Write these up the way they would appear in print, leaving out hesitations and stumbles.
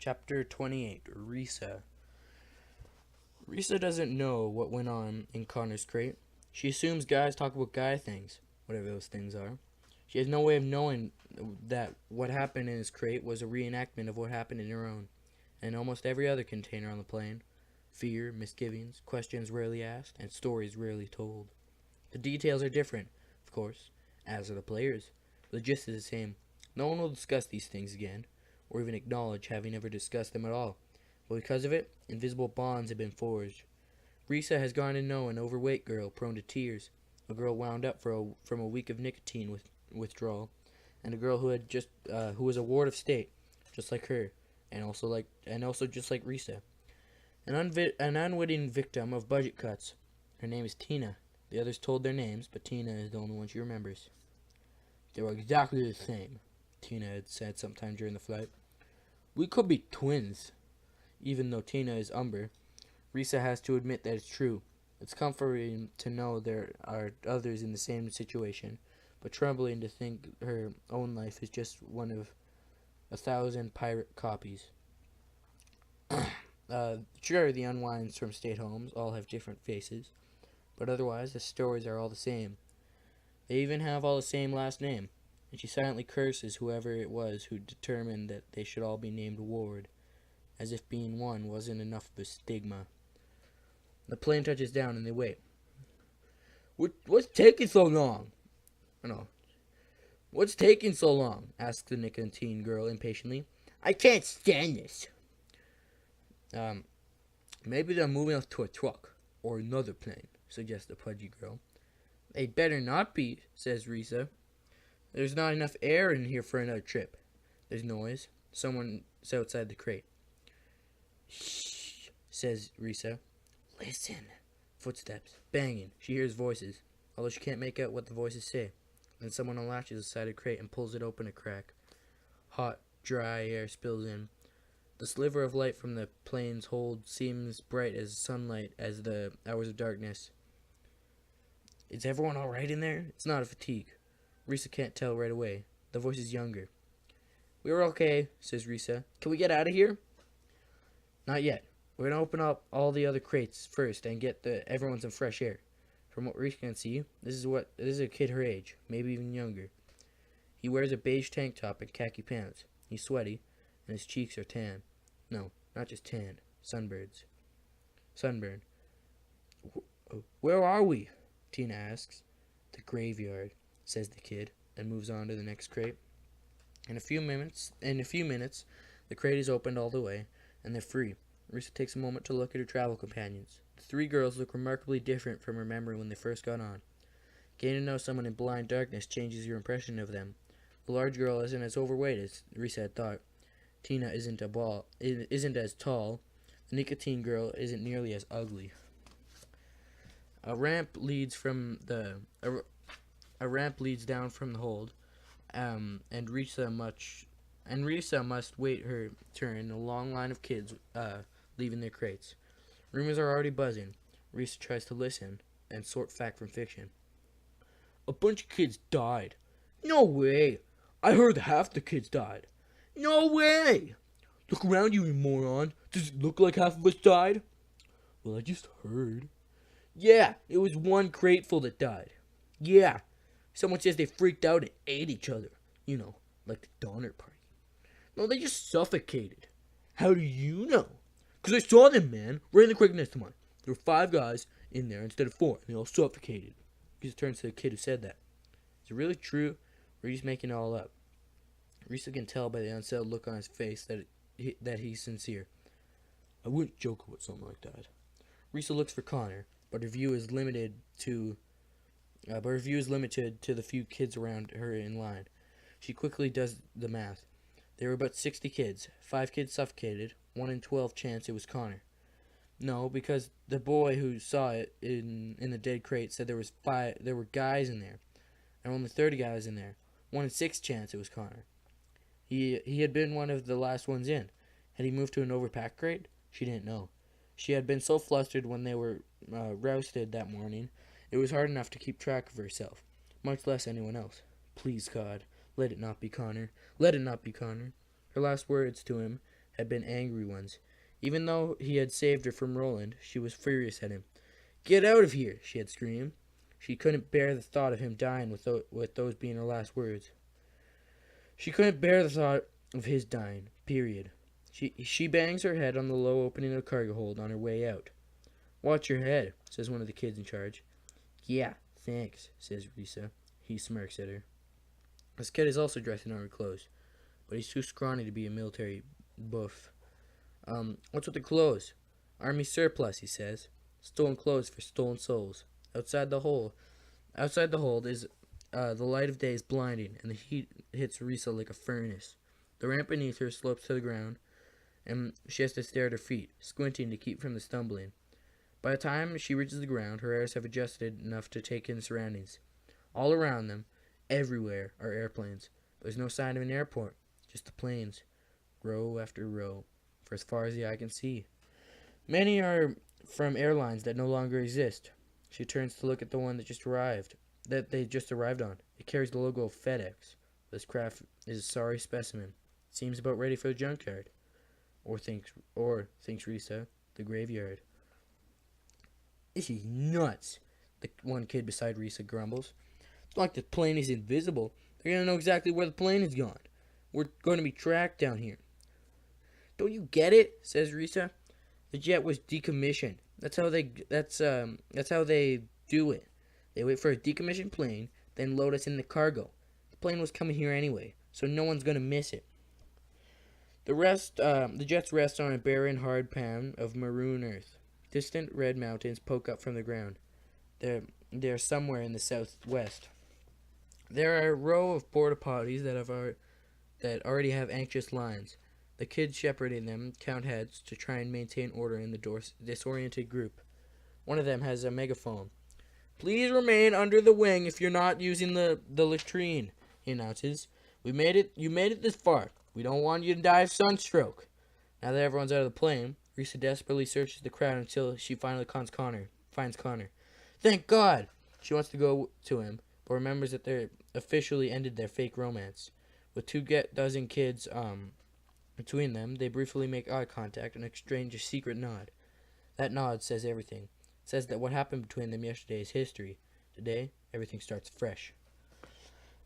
Chapter 28, Risa. Risa doesn't know what went on in Connor's crate. She assumes guys talk about guy things, whatever those things are. She has no way of knowing that what happened in his crate was a reenactment of what happened in her own, and almost every other container on the plane. Fear, misgivings, questions rarely asked, and stories rarely told. The details are different, of course, as are the players. The gist is the same. No one will discuss these things again, or even acknowledge having ever discussed them at all. But because of it, invisible bonds have been forged. Risa has gotten to know an overweight girl prone to tears, a girl wound up from a week of nicotine withdrawal, and a girl who was a ward of state, just like her, and also just like Risa. An unwitting victim of budget cuts. Her name is Tina. The others told their names, but Tina is the only one she remembers. They were exactly the same, Tina had said sometime during the flight. We could be twins. Even though Tina is Umber, Risa has to admit that it's true. It's comforting to know there are others in the same situation, but troubling to think her own life is just one of 1,000 pirate copies. Sure, the unwinds from state homes all have different faces, but otherwise the stories are all the same. They even have all the same last name, and she silently curses whoever it was who determined that they should all be named Ward, as if being one wasn't enough of a stigma. The plane touches down and they wait. What's taking so long? No. What's taking so long? Asks the nicotine girl impatiently. I can't stand this. Maybe they're moving us to a truck or another plane, suggests the pudgy girl. They'd better not be, says Risa. There's not enough air in here for another trip. There's noise. Someone's outside the crate. Shh, says Risa. Listen. Footsteps. Banging. She hears voices, although she can't make out what the voices say. Then someone unlatches the side of the crate and pulls it open a crack. Hot, dry air spills in. The sliver of light from the plane's hold seems bright as sunlight as the hours of darkness. Is everyone alright in there? It's not a fatigue. Risa can't tell right away. The voice is younger. We're okay, says Risa. Can we get out of here? Not yet. We're gonna open up all the other crates first and get everyone some fresh air. From what Risa can see, this is a kid her age, maybe even younger. He wears a beige tank top and khaki pants. He's sweaty, and his cheeks are tan. No, not just tan. Sunburn. Where are we? Tina asks. The graveyard, says the kid, and moves on to the next crate. In a few minutes, the crate is opened all the way, and they're free. Risa takes a moment to look at her travel companions. The three girls look remarkably different from her memory when they first got on. Getting to know someone in blind darkness changes your impression of them. The large girl isn't as overweight as Risa had thought. Tina isn't as tall. The nicotine girl isn't nearly as ugly. A ramp leads down from the hold, and Risa must wait her turn in a long line of kids leaving their crates. Rumors are already buzzing. Risa tries to listen and sort fact from fiction. A bunch of kids died. No way! I heard half the kids died. No way! Look around you moron. Does it look like half of us died? Well, I just heard. Yeah, it was one crateful that died. Yeah. Someone says they freaked out and ate each other. You know, like the Donner Party. No, they just suffocated. How do you know? Because I saw them, man. Right in the crate next to mine. There were 5 guys in there instead of 4, and they all suffocated. Risa turns to the kid who said that. Is it really true, or are you just making it all up? Risa can tell by the unsettled look on his face that he's sincere. I wouldn't joke about something like that. Risa looks for Connor, but her view is limited to the few kids around her in line. She quickly does the math. There were about 60 kids. 5 kids suffocated. 1 in 12 chance it was Connor. No, because the boy who saw it in the dead crate said there were guys in there, and only 30 guys in there. 1 in 6 chance it was Connor. He had been one of the last ones in. Had he moved to an overpacked crate? She didn't know. She had been so flustered when they were rousted that morning, it was hard enough to keep track of herself, much less anyone else. Please, God, let it not be Connor. Let it not be Connor. Her last words to him had been angry ones. Even though he had saved her from Roland, she was furious at him. "Get out of here!" she had screamed. She couldn't bear the thought of him dying with those being her last words. She couldn't bear the thought of his dying, period. She bangs her head on the low opening of the cargo hold on her way out. "Watch your head," says one of the kids in charge. "Yeah, thanks," says Risa. He smirks at her. This kid is also dressed in army clothes, but he's too scrawny to be a military buff. What's with the clothes?" "Army surplus," he says. "Stolen clothes for stolen souls. Outside the hold is the light of day is blinding, and the heat hits Risa like a furnace. The ramp beneath her slopes to the ground, and she has to stare at her feet, squinting to keep from the stumbling. By the time she reaches the ground, her eyes have adjusted enough to take in the surroundings. All around them, everywhere, are airplanes. There's no sign of an airport, just the planes, row after row, for as far as the eye can see. Many are from airlines that no longer exist. She turns to look at the one that they just arrived on. It carries the logo of FedEx. This craft is a sorry specimen. It seems about ready for the junkyard. Or thinks Risa, the graveyard. "This is nuts," the one kid beside Risa grumbles. "It's not like the plane is invisible. They're going to know exactly where the plane has gone. We're going to be tracked down here." "Don't you get it?" says Risa. "The jet was decommissioned. That's how they do it. They wait for a decommissioned plane, then load us in the cargo. The plane was coming here anyway, so no one's going to miss it." The jets rest on a barren, hard pan of maroon earth. Distant red mountains poke up from the ground. They're somewhere in the southwest. There are a row of porta potties that already have anxious lines. The kids shepherding them count heads to try and maintain order in the disoriented group. One of them has a megaphone. "Please remain under the wing if you're not using the latrine," he announces. You made it this far. We don't want you to die of sunstroke." Now that everyone's out of the plane, Risa desperately searches the crowd until she finally finds Connor. Thank God! She wants to go to him, but remembers that they officially ended their fake romance. With 24 kids between them, they briefly make eye contact and exchange a secret nod. That nod says everything. It says that what happened between them yesterday is history. Today, everything starts fresh.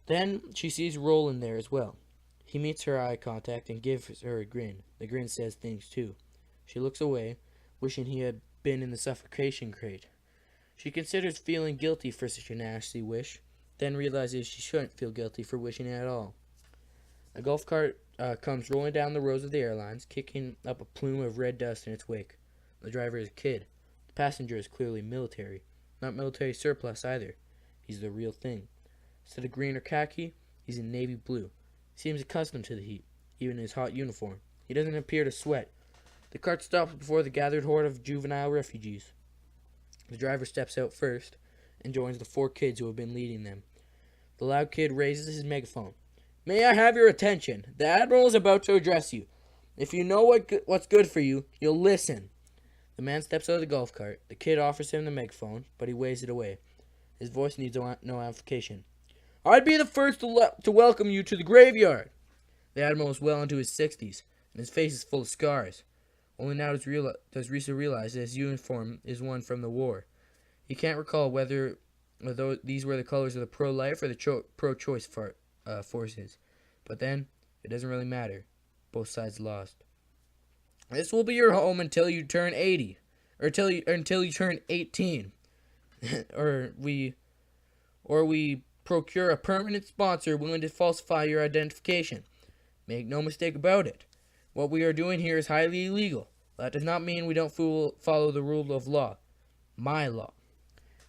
Then she sees Roland there as well. He meets her eye contact and gives her a grin. The grin says things too. She looks away, wishing he had been in the suffocation crate. She considers feeling guilty for such a nasty wish, then realizes she shouldn't feel guilty for wishing it at all. A golf cart comes rolling down the rows of the airlines, kicking up a plume of red dust in its wake. The driver is a kid. The passenger is clearly military. Not military surplus either. He's the real thing. Instead of green or khaki, he's in navy blue. He seems accustomed to the heat, even in his hot uniform. He doesn't appear to sweat. The cart stops before the gathered horde of juvenile refugees. The driver steps out first and joins the 4 kids who have been leading them. The loud kid raises his megaphone. "May I have your attention? The Admiral is about to address you. If you know what's good for you, you'll listen." The man steps out of the golf cart. The kid offers him the megaphone, but he waves it away. His voice needs no amplification. "I'd be the first to welcome you to the graveyard." The Admiral is well into his 60s, and his face is full of scars. Only now does Risa realize that his uniform is one from the war. He can't recall whether these were the colors of the pro-life or the pro-choice forces. But then, it doesn't really matter. Both sides lost. "This will be your home until you turn 80. Or until you turn 18. or we procure a permanent sponsor willing to falsify your identification. Make no mistake about it. What we are doing here is highly illegal. That does not mean we don't follow the rule of law. My law."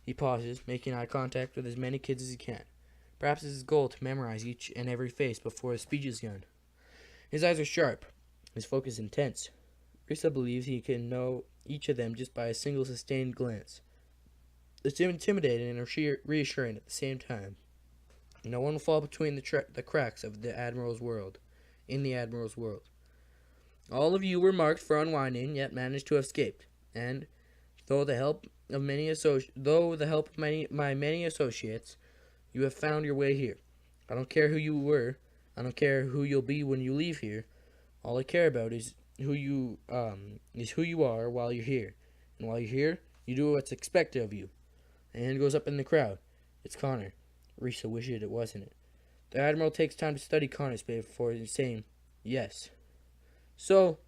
He pauses, making eye contact with as many kids as he can. Perhaps it's his goal to memorize each and every face before his speech is done. His eyes are sharp, his focus intense. Risa believes he can know each of them just by a single sustained glance. It's intimidating and reassuring at the same time. No one will fall between the cracks of the Admiral's world. In the Admiral's world. All of you were marked for unwinding, yet managed to have escaped. And though the help of my many associates, you have found your way here. I don't care who you were. I don't care who you'll be when you leave here. All I care about is who you are while you're here, and while you're here, you do what's expected of you. And hand goes up in the crowd. It's Connor. Risa wishes it wasn't it. The Admiral takes time to study Connor's face before saying, "Yes." So,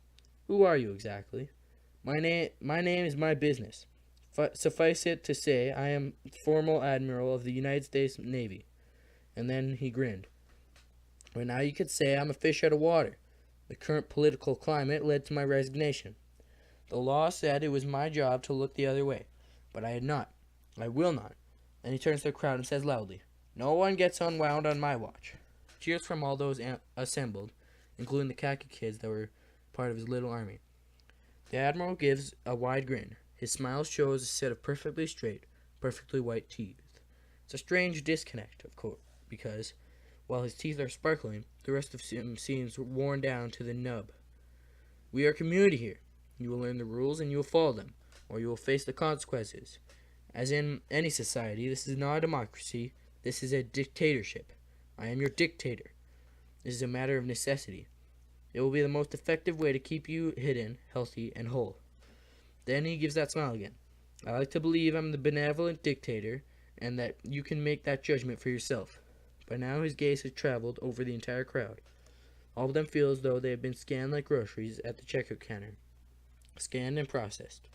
who are you exactly? My name is my business. Suffice it to say, I am formal Admiral of the United States Navy. And then he grinned. Well, now you could say I'm a fish out of water. The current political climate led to my resignation. The law said it was my job to look the other way, but I had not. I will not. Then he turns to the crowd and says loudly, "No one gets unwound on my watch." Cheers from all those assembled, including the khaki kids that were part of his little army. The Admiral gives a wide grin. His smile shows a set of perfectly straight, perfectly white teeth. It's a strange disconnect, of course, because, while his teeth are sparkling, the rest of him seems worn down to the nub. We are community here. You will learn the rules and you will follow them, or you will face the consequences. As in any society, this is not a democracy. This is a dictatorship. I am your dictator. This is a matter of necessity. It will be the most effective way to keep you hidden, healthy, and whole. Then he gives that smile again. I like to believe I'm the benevolent dictator, and that you can make that judgment for yourself. By now his gaze has traveled over the entire crowd. All of them feel as though they have been scanned like groceries at the checkout counter. Scanned and processed.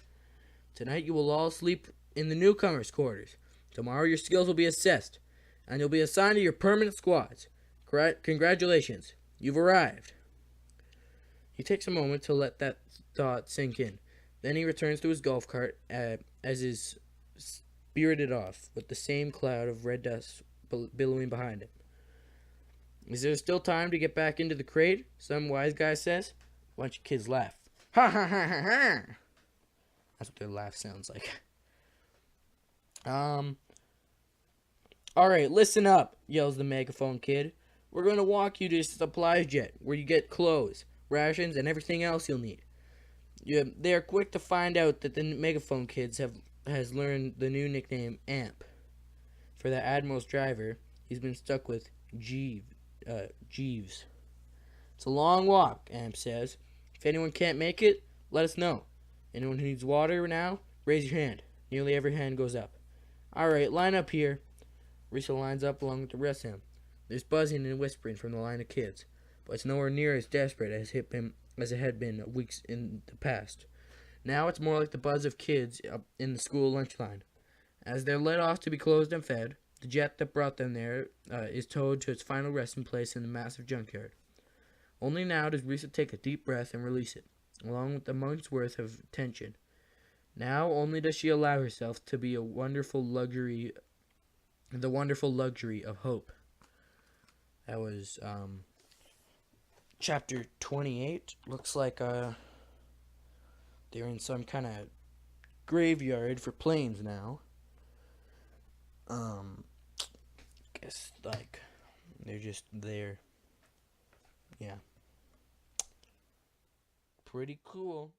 Tonight you will all sleep in the newcomers' quarters. Tomorrow your skills will be assessed, and you'll be assigned to your permanent squads. Congratulations. You've arrived. He takes a moment to let that thought sink in. Then he returns to his golf cart as is spirited off, with the same cloud of red dust billowing behind him. Is there still time to get back into the crate? Some wise guy says. A bunch of kids laugh. Ha ha ha ha ha! That's what their laugh sounds like. Alright, listen up, yells the megaphone kid. We're going to walk you to the supply jet, where you get clothes, rations, and everything else you'll need. They are quick to find out that the megaphone kids has learned the new nickname Amp. For the Admiral's driver, he's been stuck with Jeeves. It's a long walk, Amp says. If anyone can't make it, let us know. Anyone who needs water now, raise your hand. Nearly every hand goes up. Alright, line up here. Risa lines up along with the rest of them. There's buzzing and whispering from the line of kids, but it's nowhere near as desperate as it had been weeks in the past. Now it's more like the buzz of kids in the school lunch line. As they're let off to be clothed and fed, the jet that brought them there is towed to its final resting place in the massive junkyard. Only now does Risa take a deep breath and release it, along with a month's worth of tension. Now only does she allow herself to be the wonderful luxury of hope. That was chapter 28. Looks like they're in some kind of graveyard for planes now. Guess like they're just there. Yeah. Pretty cool.